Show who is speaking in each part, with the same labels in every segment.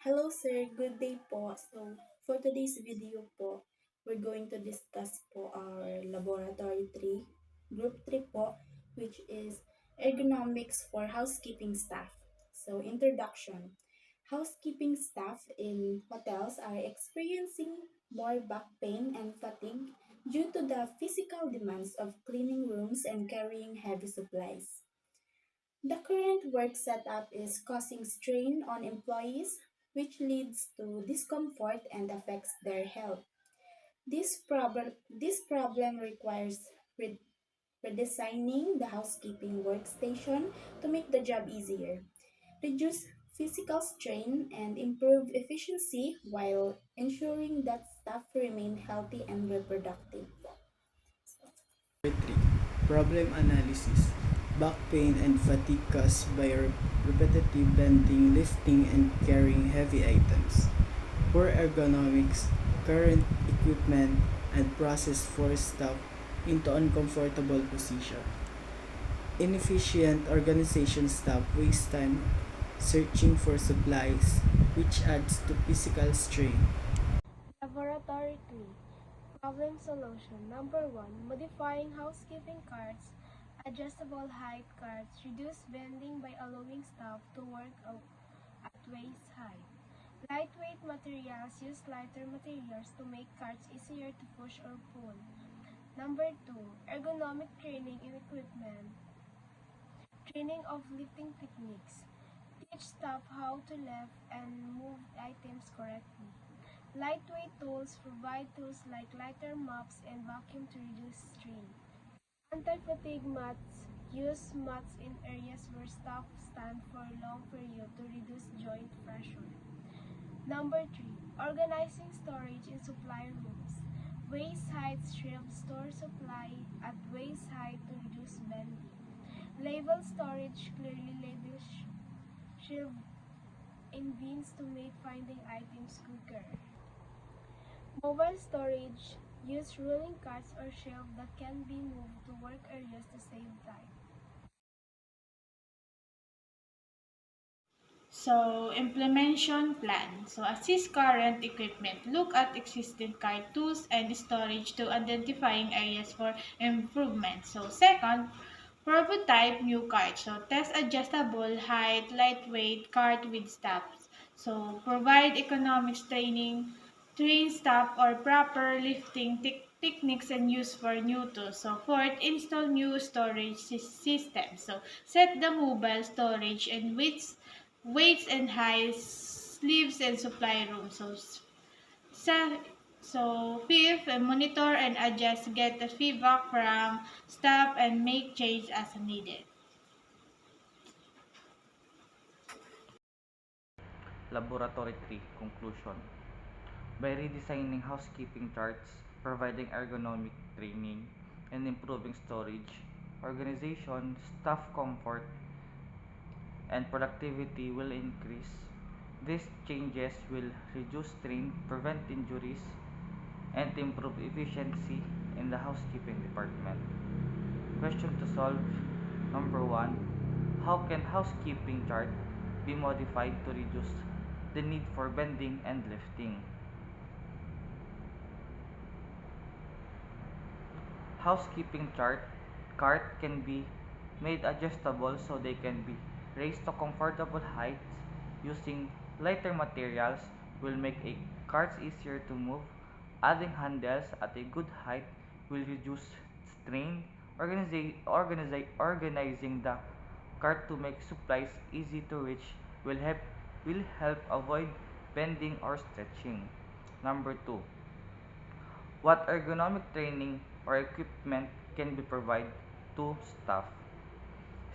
Speaker 1: Hello sir, good day po. So, for today's video po, we're going to discuss po our Laboratory 3, Group 3 po, which is Ergonomics for Housekeeping Staff. So, introduction. Housekeeping staff in hotels are experiencing more back pain and fatigue due to the physical demands of cleaning rooms and carrying heavy supplies. The current work setup is causing strain on employees, which leads to discomfort and affects their health. This problem requires redesigning the housekeeping workstation to make the job easier, reduce physical strain, and improve efficiency while ensuring that staff remain healthy and reproductive.
Speaker 2: Number 3. Problem analysis. Back pain and fatigue caused by repetitive bending, lifting, and carrying heavy items. Poor ergonomics, current equipment, and process force staff into uncomfortable position. Inefficient organization staff waste time searching for supplies, which adds to physical strain.
Speaker 3: Laboratory 3. Problem solution. Number 1. Modifying housekeeping carts. Adjustable height carts reduce bending by allowing staff to work at waist height. Lightweight materials. Use lighter materials to make carts easier to push or pull. Number 2. Ergonomic training in equipment. Training of lifting techniques. Teach staff how to lift and move items correctly. Lightweight tools provide tools like lighter mops and vacuum to reduce strain. Anti-fatigue mats. Use mats in areas where staff stand for a long period to reduce joint pressure. Number 3. Organizing storage in supply rooms. Waist height shelves store supply at waist height to reduce bending. Label storage clearly label shelf in bins to make finding items quicker. Mobile storage. Use rolling carts or shelves that can be moved to work areas to save time.
Speaker 4: So, implementation plan. So, assist current equipment. Look at existing cart tools and storage to identifying areas for improvement. So, second, prototype new cart. So, test adjustable height, lightweight cart with steps. So, provide economics training, train staff or proper lifting techniques and use for new tools. So, fourth, install new storage system. So, set the mobile storage and weights and heights, sleeves and supply room. Sa, fifth, monitor and adjust, get the feedback from staff and make change as needed.
Speaker 5: Laboratory 3 Conclusion. By redesigning housekeeping charts, providing ergonomic training, and improving storage, organization, staff comfort, and productivity will increase. These changes will reduce strain, prevent injuries, and improve efficiency in the housekeeping department. Question to solve. Number 1. How can housekeeping chart be modified to reduce the need for bending and lifting? Housekeeping cart can be made adjustable so they can be raised to comfortable heights. Using lighter materials will make a carts easier to move. Adding handles at a good height will reduce strain. Organizing the cart to make supplies easy to reach will help avoid bending or stretching. Number 2. What ergonomic training or equipment can be provided to staff?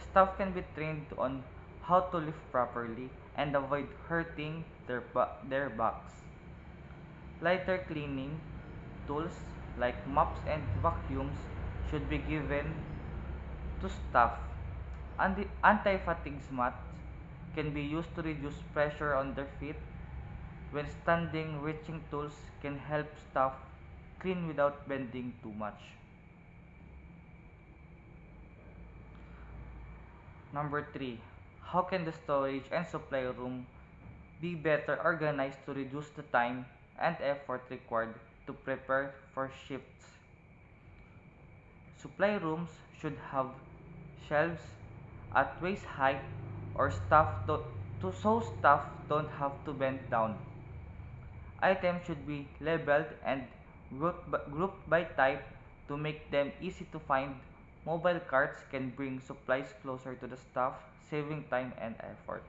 Speaker 5: Staff can be trained on how to lift properly and avoid hurting their backs. Lighter cleaning tools like mops and vacuums should be given to staff. Anti-fatigue mats can be used to reduce pressure on their feet. When standing, reaching tools can help staff clean without bending too much. Number 3. How can the storage and supply room be better organized to reduce the time and effort required to prepare for shifts. Supply rooms should have shelves at waist height or so staff don't have to bend down. Items should be labeled and grouped by type to make them easy to find. Mobile carts can bring supplies closer to the staff, saving time and effort.